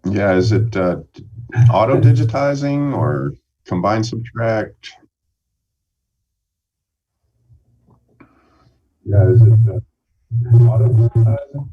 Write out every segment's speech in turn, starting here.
Yeah, is it auto digitizing or combine subtract? Yeah, is it auto digitizing?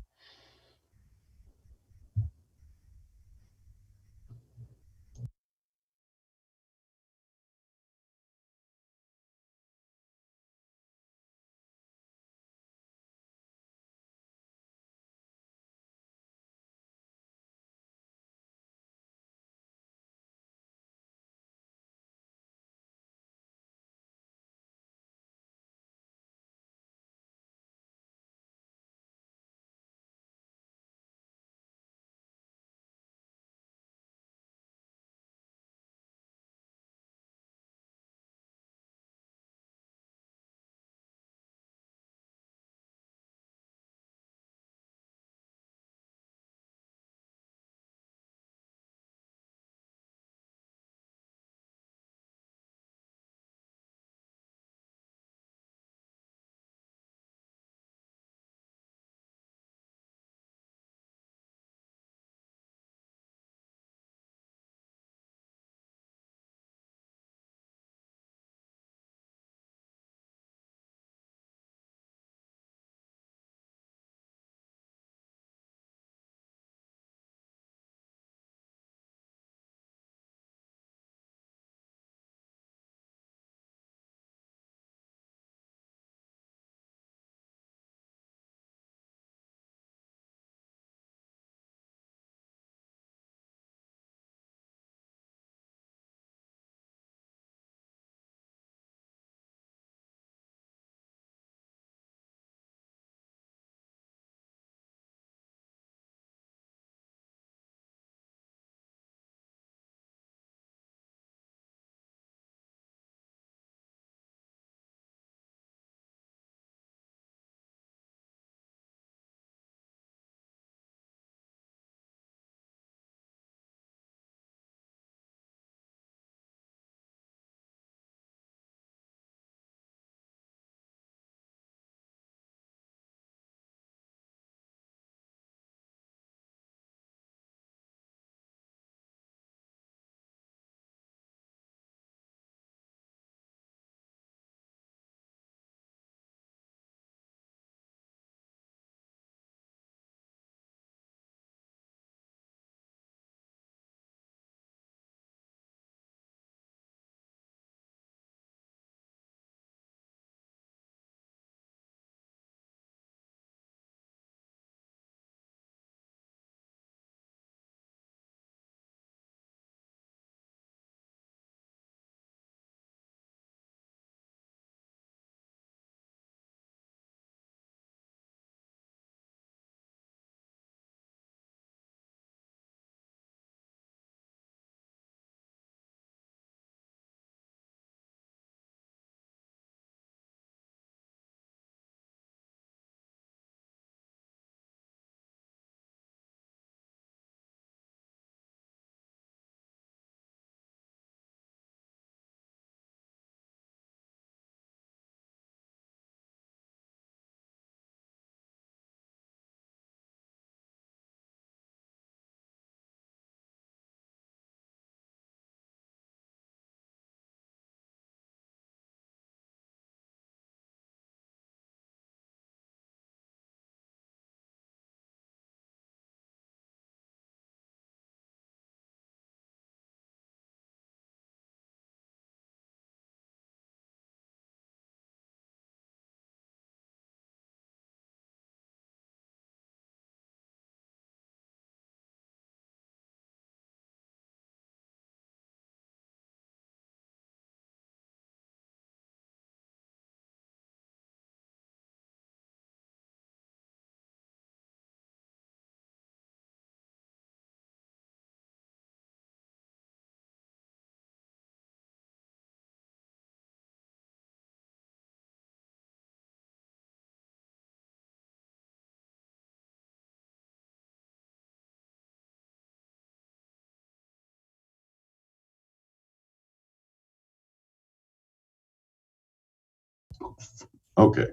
Okay.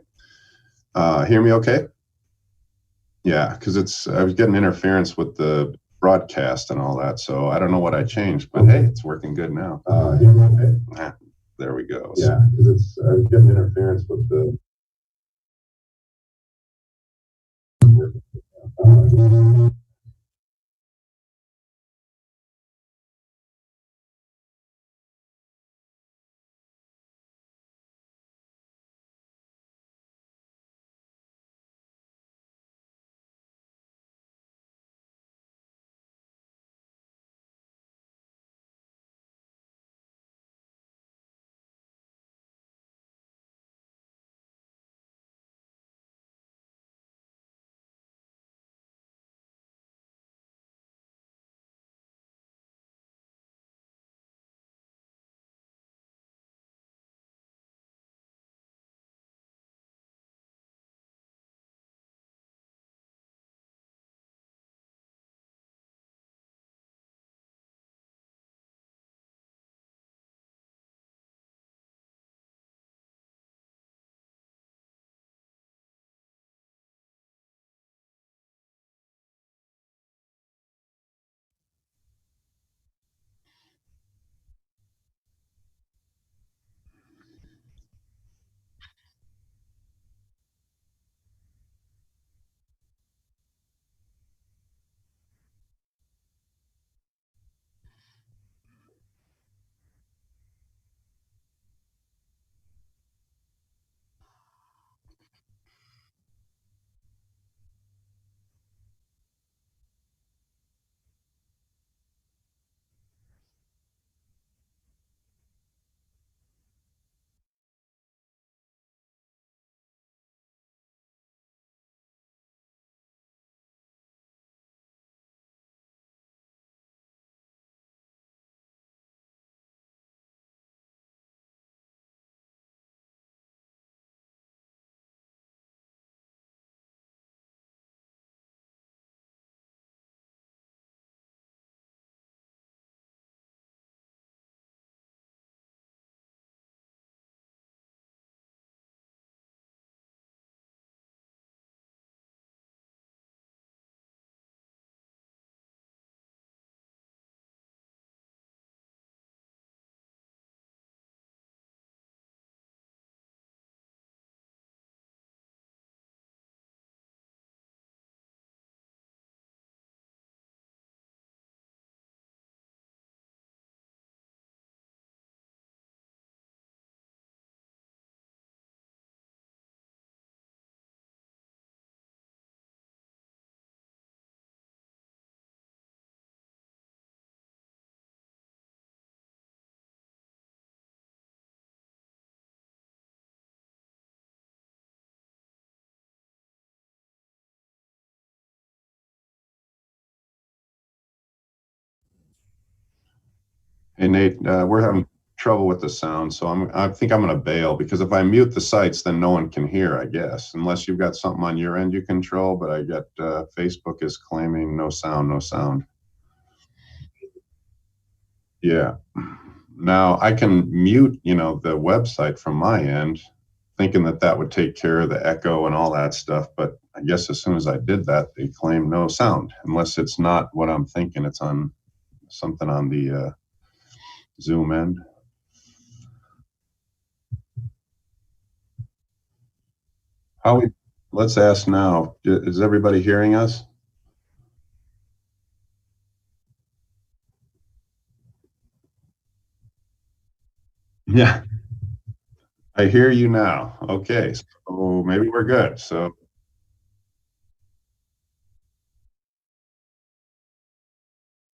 Hear me okay? Yeah, because I was getting interference with the broadcast and all that, so I don't know what I changed, but hey, it's working good now. Hear me okay? There we go. Yeah, because I was getting interference with the. Hey Nate, we're having trouble with the sound, so I think I'm going to bail because if I mute the sites, then no one can hear, I guess, unless you've got something on your end you control. But I get Facebook is claiming no sound, no sound. Yeah. Now I can mute, the website from my end, thinking that that would take care of the echo and all that stuff. But I guess as soon as I did that, they claim no sound, unless it's not what I'm thinking. It's on something on the Zoom end. How? Let's ask now. Is everybody hearing us? Yeah, I hear you now. Okay, so maybe we're good. So,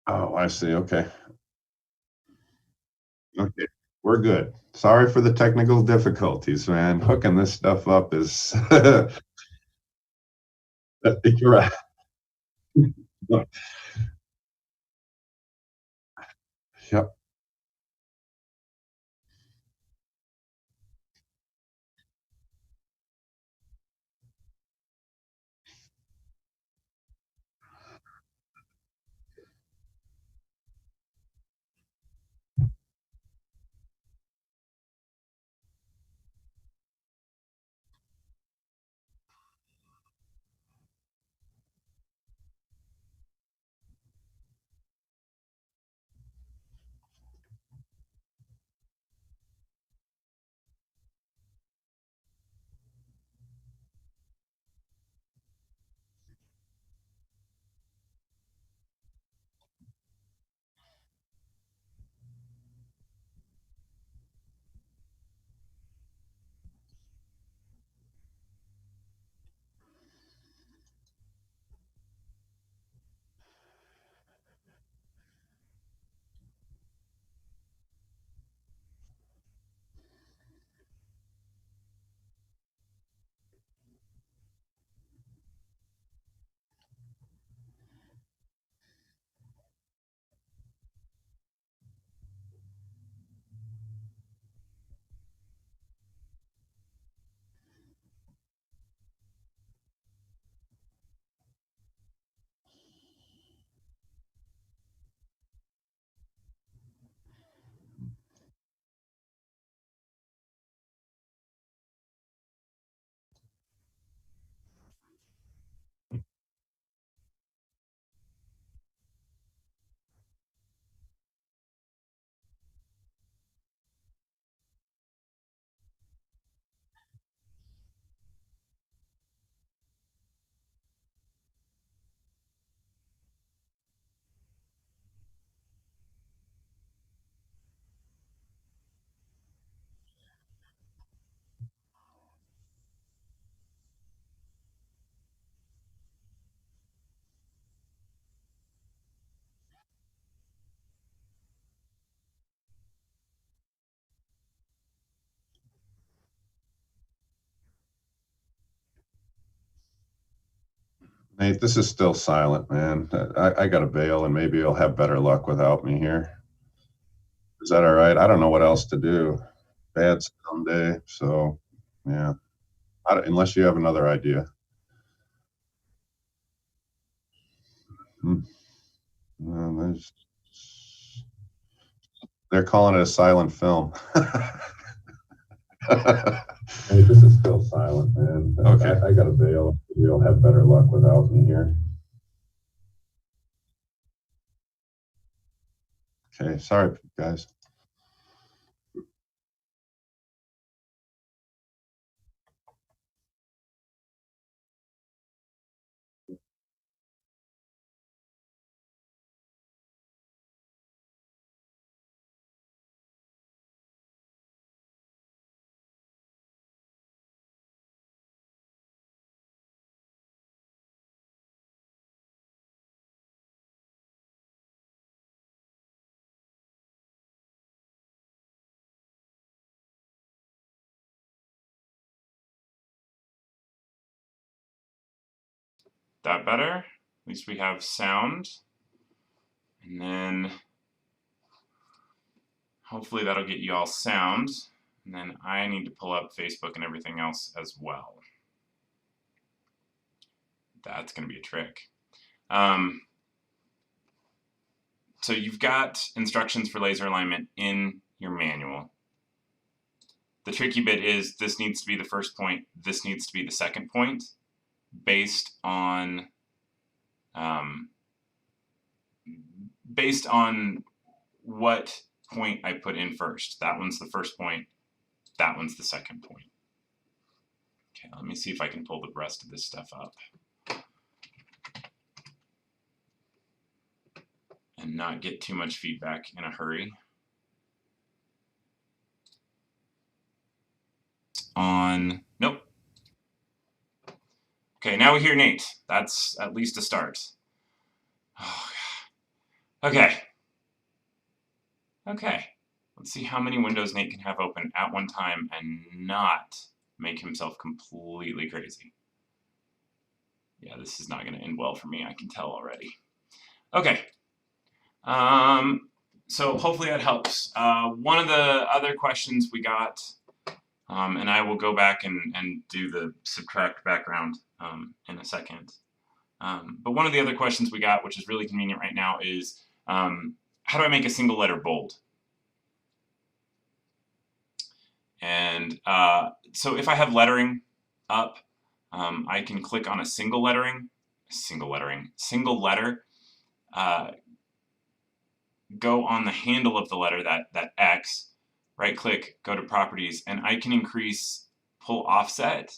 oh, I see. Okay, okay, we're good. Sorry for the technical difficulties, man. Hooking this stuff up is you're right. Yep. Nate, this is still silent, man. I got to bail, and maybe you'll have better luck without me here. Is that all right? I don't know what else to do. Bad someday, so yeah. Unless you have another idea. Hmm. There's, they're calling it a silent film. Hey, this is still silent, man. Okay. I got to bail. You'll have better luck without me here. Okay, sorry, guys. That better? At least we have sound. And then hopefully that'll get you all sound. And then I need to pull up Facebook and everything else as well. That's going to be a trick. So you've got instructions for laser alignment in your manual. The tricky bit is this needs to be the first point, this needs to be the second point, based on what point I put in first. That one's the first point, that one's the second point. Okay, let me see if I can pull the rest of this stuff up and not get too much feedback in a hurry. Nope. Okay, now we hear Nate. That's at least a start. Oh, okay. Okay. Let's see how many windows Nate can have open at one time and not make himself completely crazy. Yeah, this is not going to end well for me, I can tell already. Okay. So hopefully that helps. One of the other questions we got, and I will go back and do the subtract background in a second. But one of the other questions we got, which is really convenient right now, is how do I make a single letter bold? And so if I have lettering up, I can click on a single letter, go on the handle of the letter, that X, right click, go to properties, and I can increase pull offset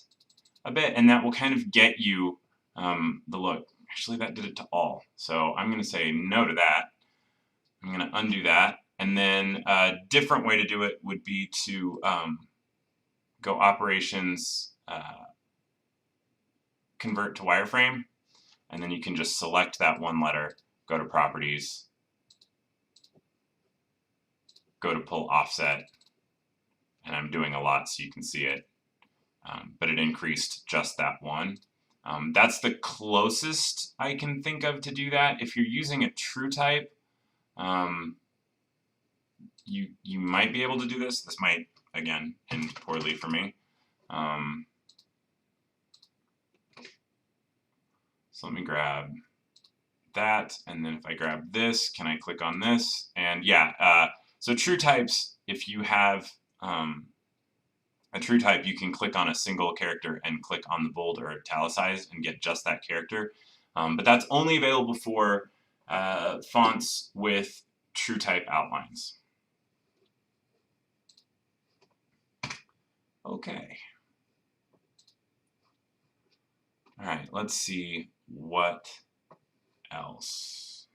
a bit, and that will kind of get you the look. Actually, that did it to all. So I'm going to say no to that. I'm going to undo that. And then a different way to do it would be to go operations, convert to wireframe, and then you can just select that one letter, go to properties, go to pull offset, and I'm doing a lot so you can see it, but it increased just that one. That's the closest I can think of to do that. If you're using a true type, you might be able to do this. This might, again, end poorly for me. So let me grab that, and then if I grab this, can I click on this? And yeah, so true types, if you have a true type, you can click on a single character and click on the bold or italicized and get just that character. But that's only available for fonts with true type outlines. Okay. All right, let's see what else.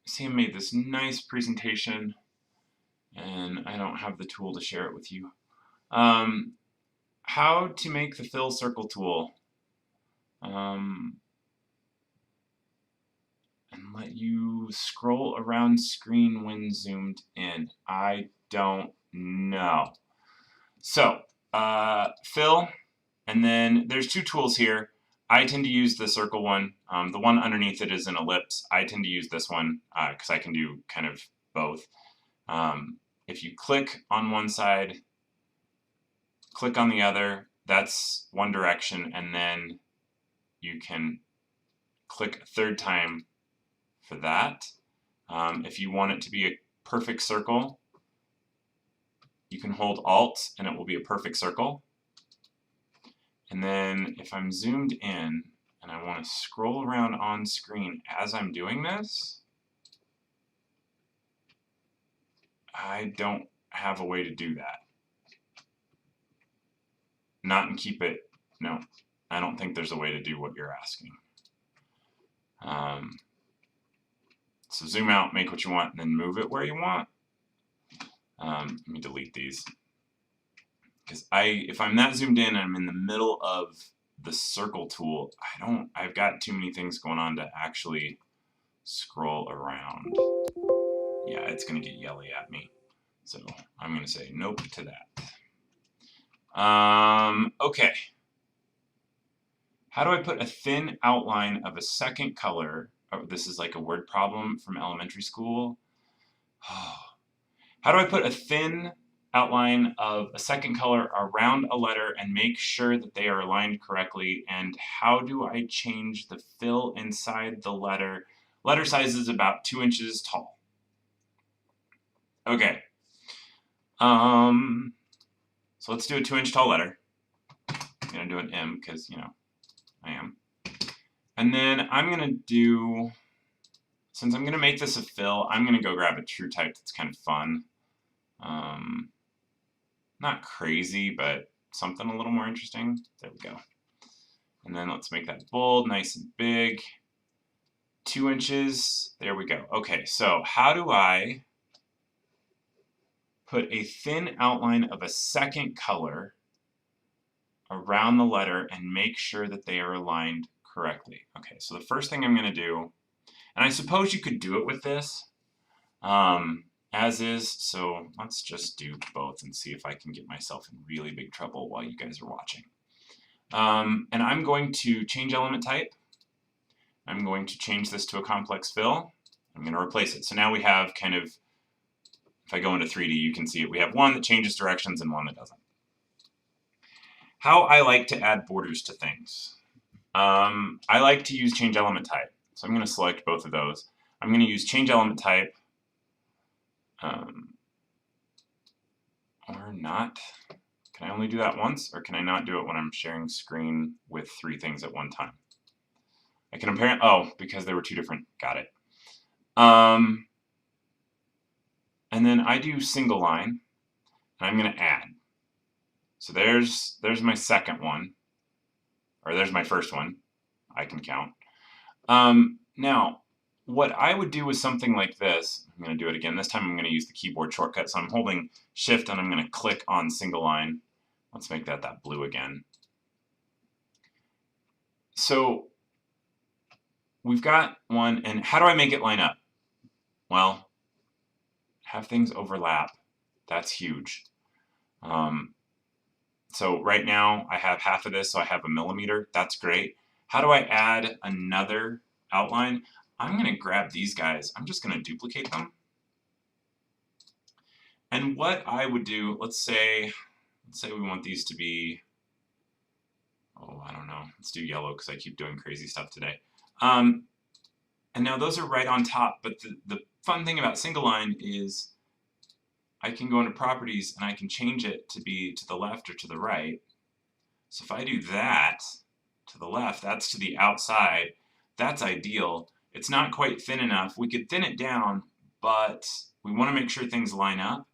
Sam made this nice presentation, and I don't have the tool to share it with you. How to make the fill circle tool and let you scroll around screen when zoomed in. I don't know. So fill And then there's two tools here. I tend to use the circle one. The one underneath it is an ellipse. I tend to use this one because I can do kind of both. If you click on one side, click on the other, that's one direction, and then you can click a third time for that. If you want it to be a perfect circle, you can hold Alt and it will be a perfect circle. And then if I'm zoomed in and I want to scroll around on screen as I'm doing this, I don't have a way to do that. Not and keep it, no, I don't think there's a way to do what you're asking. So zoom out, make what you want, and then move it where you want. Let me delete these. Because if I'm not zoomed in and I'm in the middle of the circle tool, I've got too many things going on to actually scroll around. Yeah, it's gonna get yelly at me. So I'm gonna say nope to that. Okay. How do I put a thin outline of a second color? Oh, this is like a word problem from elementary school. How do I put a thin outline of a second color around a letter and make sure that they are aligned correctly? And how do I change the fill inside the letter? Letter size is about 2 inches tall. Okay. So let's do a 2-inch tall letter. I'm gonna do an M because, you know, I am. And then I'm gonna do, since I'm gonna make this a fill, I'm gonna go grab a true type that's kind of fun. Not crazy, but something a little more interesting. There we go. And then let's make that bold, nice and big. 2 inches, there we go. Okay, so how do I put a thin outline of a second color around the letter and make sure that they are aligned correctly? Okay, so the first thing I'm gonna do, and I suppose you could do it with this, as is, so let's just do both and see if I can get myself in really big trouble while you guys are watching. And I'm going to change element type. I'm going to change this to a complex fill. I'm going to replace it. So now we have kind of, if I go into 3D, you can see it. We have one that changes directions and one that doesn't. How I like to add borders to things. I like to use change element type. So I'm going to select both of those. I'm going to use change element type. Or not. Can I only do that once, or can I not do it when I'm sharing screen with 3 things at one time? I can apparently, oh, because they were 2 different, got it. And then I do single line, and I'm gonna add. So there's my second one, or there's my first one, I can count. Now, what I would do with something like this, I'm going to do it again. This time I'm going to use the keyboard shortcut. So I'm holding Shift and I'm going to click on single line. Let's make that blue again. So we've got one, and how do I make it line up? Well, have things overlap. That's huge. So right now I have half of this, so I have 1 millimeter. That's great. How do I add another outline? I'm going to grab these guys. I'm just going to duplicate them. And what I would do, let's say we want these to be, oh, I don't know. Let's do yellow because I keep doing crazy stuff today. And now those are right on top, but the fun thing about single line is I can go into properties and I can change it to be to the left or to the right. So if I do that to the left, that's to the outside. That's ideal. It's not quite thin enough. We could thin it down, but we want to make sure things line up.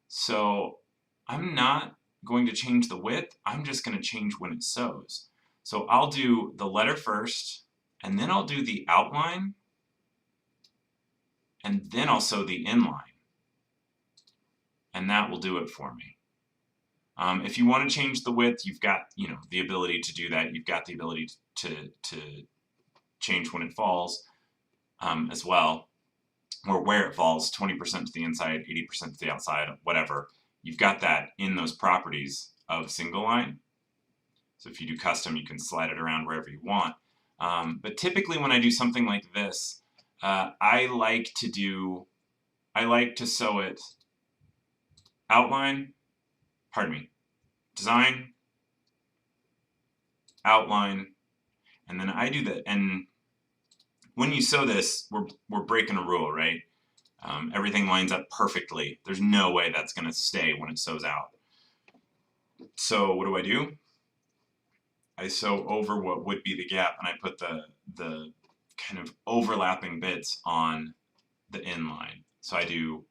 So I'm not going to change the width. I'm just going to change when it sews. So I'll do the letter first, and then I'll do the outline, and then I'll sew the inline. And that will do it for me. If you want to change the width, you've got the ability to do that. You've got the ability to change when it falls as well, or where it falls, 20% to the inside, 80% to the outside, whatever. You've got that in those properties of single line. So if you do custom, you can slide it around wherever you want. But typically when I do something like this, I like to sew it outline, design, outline, and then I do that. And when you sew this, we're breaking a rule, right? Everything lines up perfectly. There's no way that's going to stay when it sews out. So what do? I sew over what would be the gap, and I put the kind of overlapping bits on the inline. So I do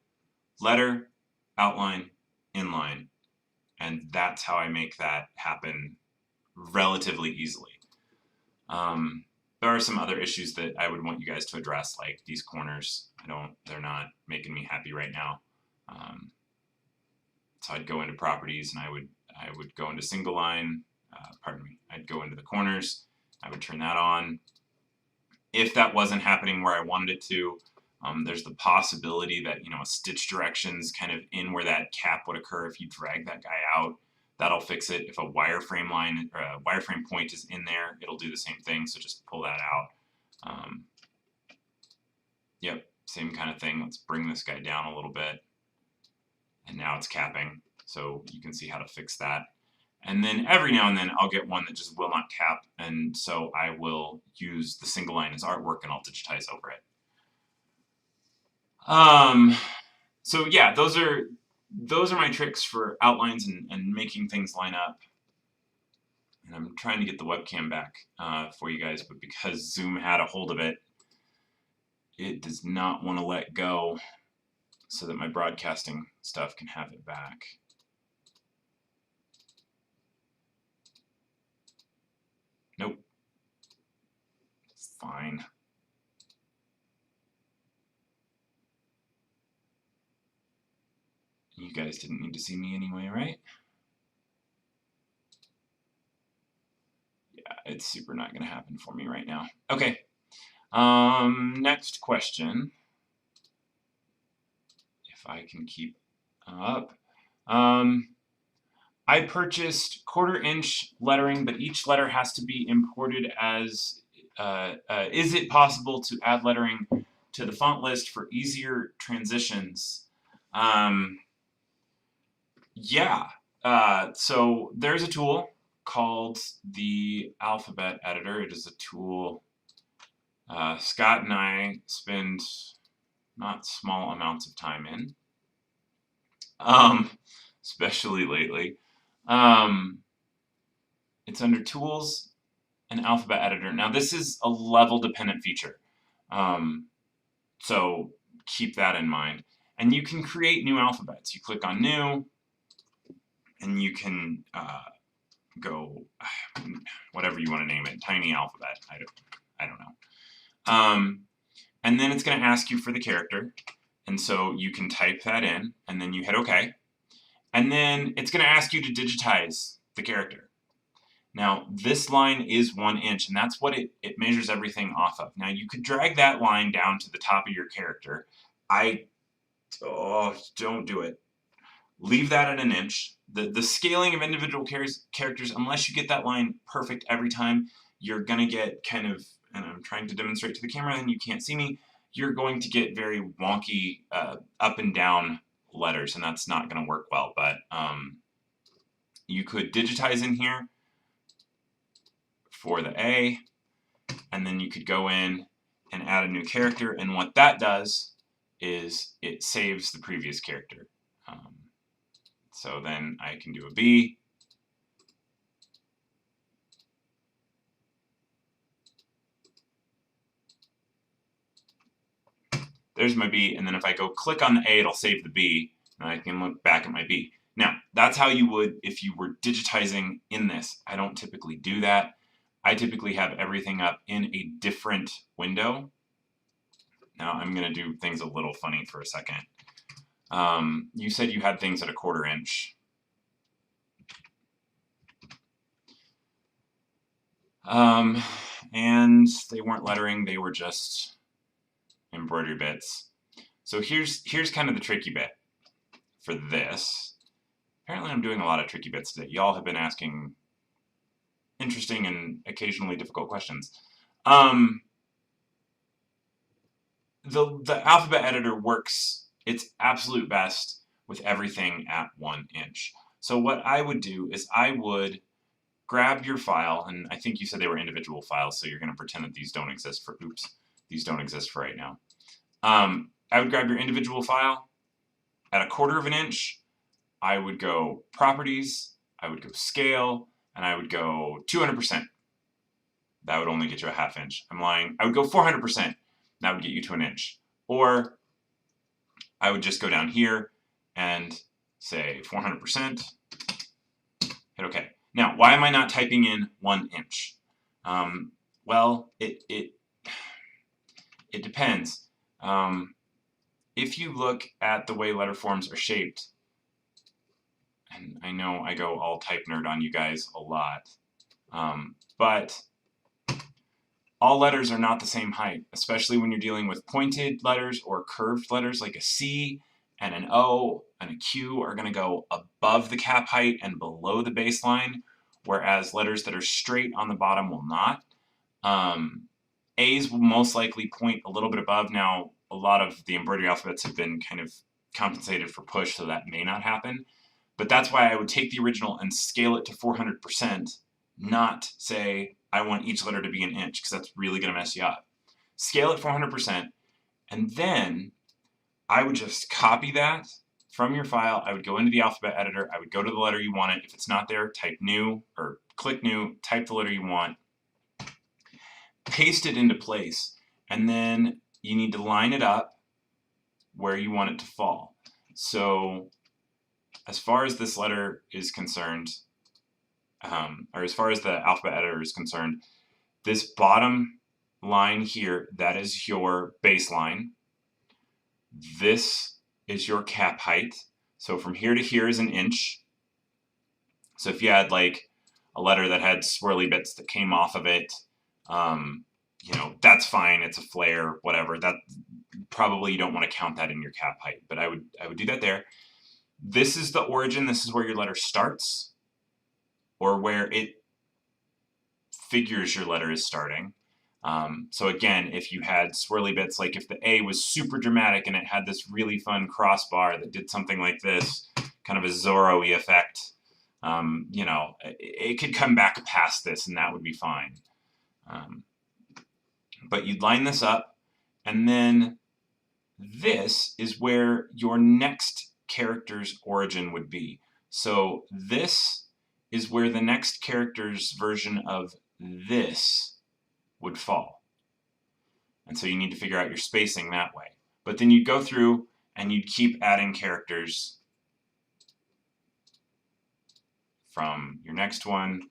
letter, outline, inline, and that's how I make that happen relatively easily. There are some other issues that I would want you guys to address, like these corners. They're not making me happy right now. So I'd go into properties, and I would go into single line. I'd go into the corners. I would turn that on. If that wasn't happening where I wanted it to, there's the possibility that a stitch direction's kind of in where that cap would occur. If you drag that guy out, that'll fix it. If a wireframe line or a wireframe point is in there, it'll do the same thing. So just pull that out. Yep, same kind of thing. Let's bring this guy down a little bit, and now it's capping. So you can see how to fix that. And then every now and then I'll get one that just will not cap, and so I will use the single line as artwork and I'll digitize over it. So yeah, those are my tricks for outlines and making things line up. And I'm trying to get the webcam back for you guys, but because Zoom had a hold of it, it does not want to let go so that my broadcasting stuff can have it back. Nope. Fine. You guys didn't need to see me anyway, right? Yeah, it's super not going to happen for me right now. Okay. Next question. If I can keep up. I purchased 1/4-inch lettering, but each letter has to be imported as, is it possible to add lettering to the font list for easier transitions? Yeah, so there's a tool called the Alphabet Editor. It is a tool Scott and I spend not small amounts of time in, especially lately. It's under Tools and Alphabet Editor. Now this is a level dependent feature, so keep that in mind. And you can create new alphabets. You click on New, and you can go whatever you want to name it, tiny alphabet. I don't know. And then it's going to ask you for the character, and so you can type that in, and then you hit OK. And then it's going to ask you to digitize the character. Now, this line is 1 inch, and that's what it measures everything off of. Now, you could drag that line down to the top of your character. Don't do it. Leave that at 1 inch. The scaling of individual characters, unless you get that line perfect every time, you're going to get kind of, and I'm trying to demonstrate to the camera and you can't see me, you're going to get very wonky up and down letters, and that's not going to work well. But you could digitize in here for the A, and then you could go in and add a new character, and what that does is it saves the previous character. So then I can do a B. There's my B, and then if I go click on the A, it'll save the B, and I can look back at my B. Now, that's how you would if you were digitizing in this. I don't typically do that. I typically have everything up in a different window. Now, I'm going to do things a little funny for a second. You said you had things at a 1/4 inch. And they weren't lettering, they were just embroidery bits. So here's kind of the tricky bit for this. Apparently I'm doing a lot of tricky bits today. Y'all have been asking interesting and occasionally difficult questions. The alphabet editor works its absolute best with everything at 1 inch. So what I would do is I would grab your file, and I think you said they were individual files, so you're going to pretend that these don't exist for, these don't exist for right now. I would grab your individual file at 1/4 inch. I would go properties, I would go scale, and I would go 200%. That would only get you a 1/2 inch. I'm lying. I would go 400%. That would get you to 1 inch. Or I would just go down here and say 400%. Hit OK. Now, why am I not typing in 1 inch? Well, it depends. If you look at the way letter forms are shaped, and I know I go all type nerd on you guys a lot, but all letters are not the same height, especially when you're dealing with pointed letters or curved letters like a C and an O and a Q are going to go above the cap height and below the baseline, whereas letters that are straight on the bottom will not. A's will most likely point a little bit above. Now, a lot of the embroidery alphabets have been kind of compensated for push, so that may not happen. But that's why I would take the original and scale it to 400%, not say I want each letter to be 1 inch, because that's really going to mess you up. Scale it 400%, and then I would just copy that from your file. I would go into the alphabet editor. I would go to the letter you want it. If it's not there, type new, or click new, type the letter you want, paste it into place, and then you need to line it up where you want it to fall. So as far as this letter is concerned, or as far as the alphabet editor is concerned, this bottom line here, that is your baseline. This is your cap height. So from here to here is 1 inch. So if you had like a letter that had swirly bits that came off of it, you know, that's fine. It's a flare, whatever. That probably you don't want to count that in your cap height, but I would do that there. This is the origin. This is where your letter starts, or where it figures your letter is starting. So again, if you had swirly bits, like if the A was super dramatic and it had this really fun crossbar that did something like this, kind of a Zorro-y effect, you know, it could come back past this and that would be fine. But you'd line this up, and then this is where your next character's origin would be. So this is where the next character's version of this would fall. And so you need to figure out your spacing that way. But then you'd go through and you'd keep adding characters from your next one.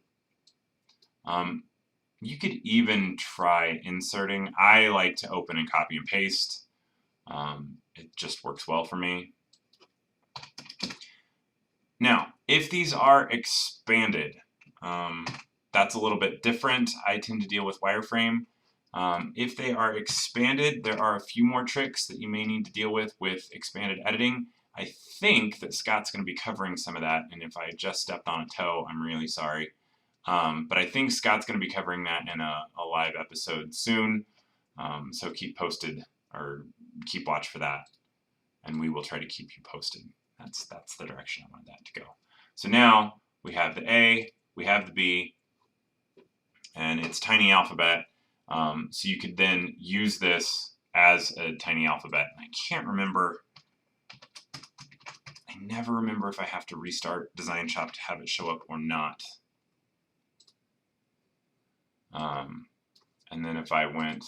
You could even try inserting. I like to open and copy and paste. It just works well for me. Now, if these are expanded, that's a little bit different. I tend to deal with wireframe. If they are expanded, there are a few more tricks that you may need to deal with expanded editing. I think that Scott's going to be covering some of that, and if I just stepped on a toe, I'm really sorry. But I think Scott's going to be covering that in a live episode soon, so keep posted, or keep watch for that, and we will try to keep you posted. That's the direction I want that to go. So now we have the A, we have the B, and it's tiny alphabet. So you could then use this as a tiny alphabet. And I can't remember, I never remember if I have to restart DesignShop to have it show up or not. And then if I went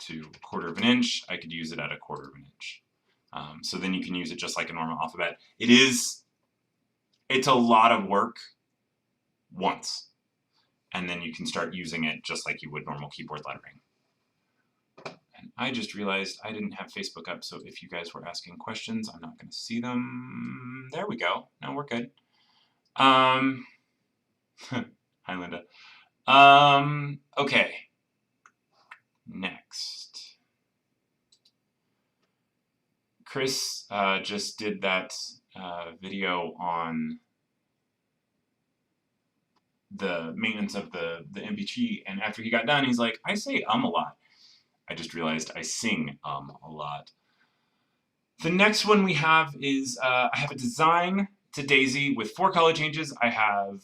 to 1/4 inch, I could use it at 1/4 inch. So then you can use it just like a normal alphabet. It's a lot of work once, and then you can start using it just like you would normal keyboard lettering. And I just realized I didn't have Facebook up, so if you guys were asking questions, I'm not going to see them. There we go. No, we're good. Hi, Linda. Okay. Next. Chris just did that video on the maintenance of the MP3, and after he got done, he's like, I say a lot. I just realized I sing a lot. The next one we have is I have a design to Daisy with 4 color changes. I have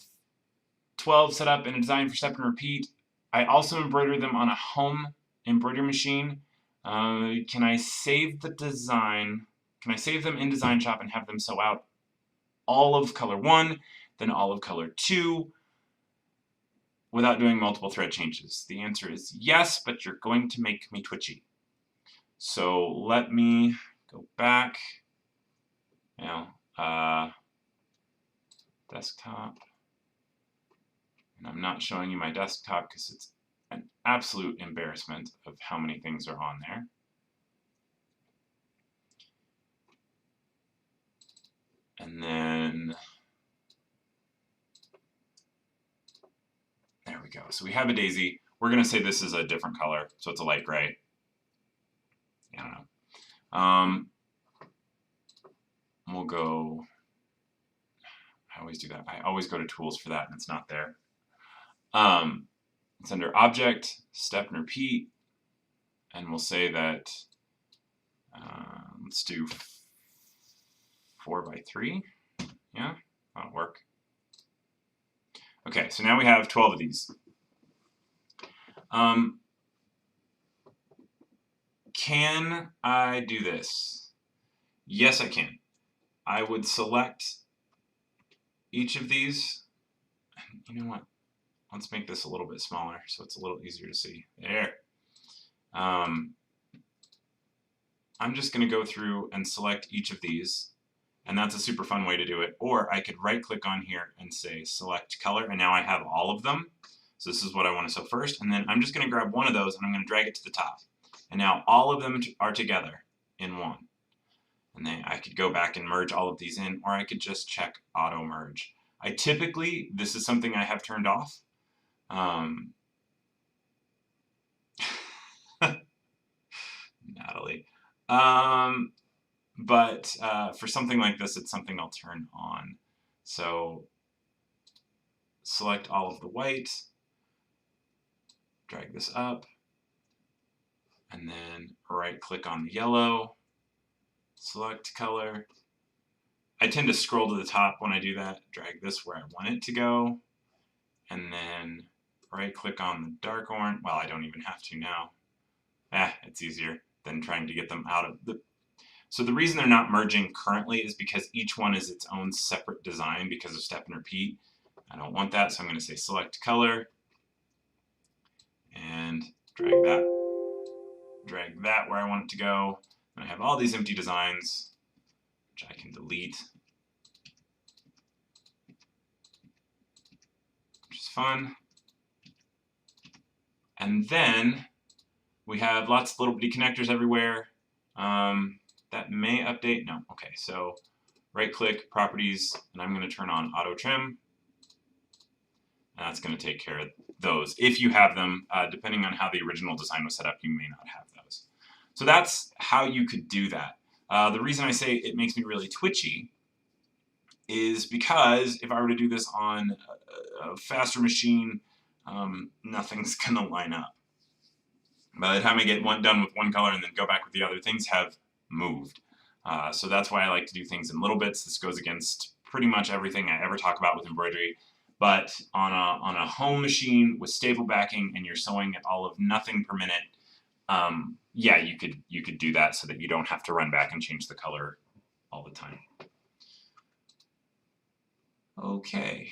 12 set up in a design for step and repeat. I also embroider them on a home embroidery machine. Can I save the design? Can I save them in DesignShop and have them sew out all of color 1, then all of color 2, without doing multiple thread changes? The answer is yes, but you're going to make me twitchy. So let me go back. Now, desktop. And I'm not showing you my desktop because it's an absolute embarrassment of how many things are on there. And then, there we go. So we have a daisy. We're going to say this is a different color, so it's a light gray. I don't know. We'll go, I always do that. I always go to tools for that and it's not there. It's under object, step and repeat, and we'll say that, let's do 4x3. Yeah, that'll work. Okay, so now we have 12 of these. Can I do this? Yes, I can. I would select each of these. You know what? Let's make this a little bit smaller so it's a little easier to see. There. I'm just going to go through and select each of these, and that's a super fun way to do it. Or I could right click on here and say select color, and now I have all of them. So this is what I want to sew first, and then I'm just going to grab one of those and I'm going to drag it to the top. And now all of them are together in one. And then I could go back and merge all of these in, or I could just check auto merge. I typically, this is something I have turned off. Natalie. But for something like this, it's something I'll turn on. So select all of the white, drag this up, and then right click on the yellow, select color. I tend to scroll to the top when I do that, drag this where I want it to go, and then right click on the dark orange. Well, I don't even have to now. It's easier than trying to get them out of the... So the reason they're not merging currently is because each one is its own separate design because of step and repeat. I don't want that, so I'm going to say select color and drag that where I want it to go. And I have all these empty designs, which I can delete, which is fun. And then we have lots of little bitty connectors everywhere. That may update. No. Okay, so right click, properties, and I'm going to turn on auto trim. And that's going to take care of those. If you have them, depending on how the original design was set up, you may not have those. So that's how you could do that. The reason I say it makes me really twitchy is because if I were to do this on a faster machine, nothing's going to line up. By the time I get done with one color and then go back with the other, things have moved. So that's why I like to do things in little bits. This goes against pretty much everything I ever talk about with embroidery. But on a home machine with stable backing and you're sewing at all of nothing per minute, yeah, you could do that so that you don't have to run back and change the color all the time. Okay.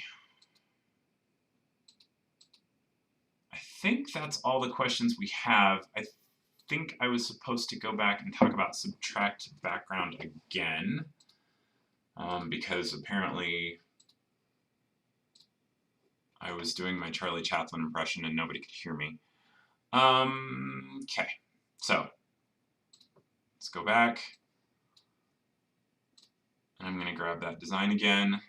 I think that's all the questions we have. I think I was supposed to go back and talk about subtract background again, because apparently I was doing my Charlie Chaplin impression and nobody could hear me. Okay, so let's go back. And I'm going to grab that design again.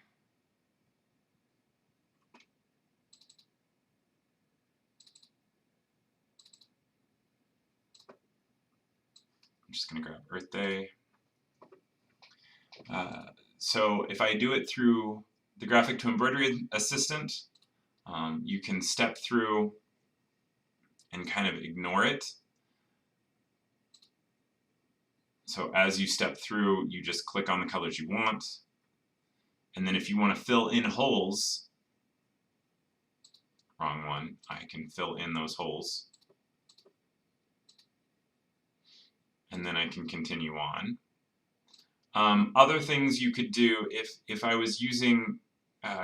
I'm just going to grab Earth Day. So if I do it through the Graphic to Embroidery Assistant, You can step through and kind of ignore it. So as you step through, you just click on the colors you want. And then if you want to fill in holes, wrong one, I can fill in those holes. And then I can continue on. Other things you could do, if I was using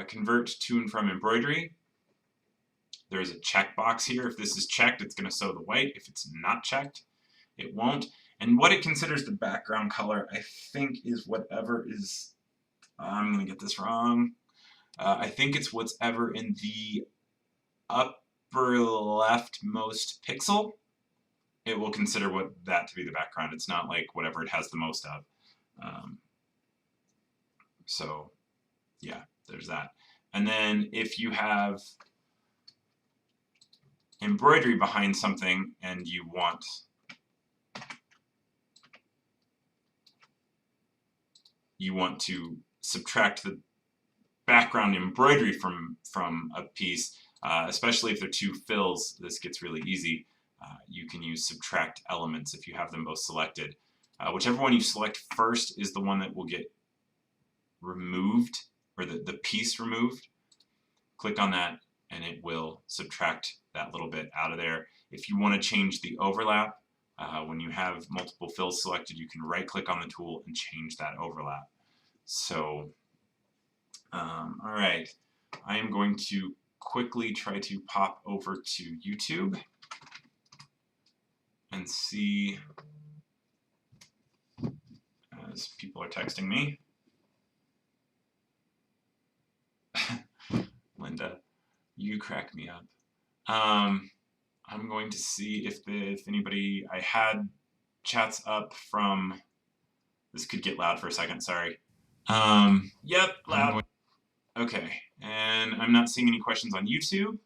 convert to and from embroidery, there's a checkbox here. If this is checked, it's going to show the white. If it's not checked, it won't. And what it considers the background color, I think, is whatever is, I'm going to get this wrong. I think it's whatever in the upper leftmost pixel. It will consider that to be the background. It's not like whatever it has the most of. So yeah, there's that. And then if you have embroidery behind something and you want to subtract the background embroidery from a piece, especially if they're two fills, this gets really easy. You can use subtract elements if you have them both selected. Whichever one you select first is the one that will get removed, or the piece removed. Click on that and it will subtract that little bit out of there. If you want to change the overlap, when you have multiple fills selected, you can right click on the tool and change that overlap. So all right, I am going to quickly try to pop over to YouTube and see, as people are texting me. Linda, you crack me up. I'm going to see if anybody, I had chats up from, this could get loud for a second, sorry. Yep, loud. Okay, and I'm not seeing any questions on YouTube.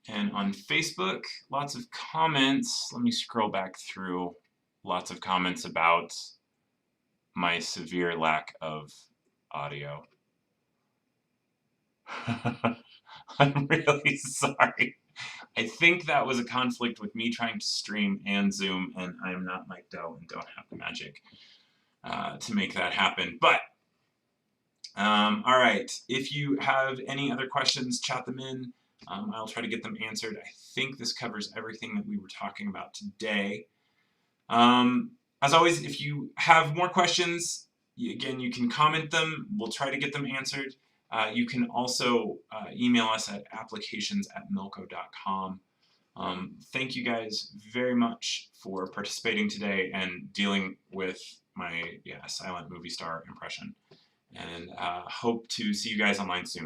And on Facebook, lots of comments. Let me scroll back through. Lots of comments about my severe lack of audio. I'm really sorry. I think that was a conflict with me trying to stream and Zoom, and I'm not mic'd out and don't have the magic to make that happen. But, all right, if you have any other questions, chat them in. I'll try to get them answered. I think this covers everything that we were talking about today. As always, if you have more questions, again, you can comment them. We'll try to get them answered. You can also email us at applications@milko.com. Thank you guys very much for participating today and dealing with my silent movie star impression. And hope to see you guys online soon.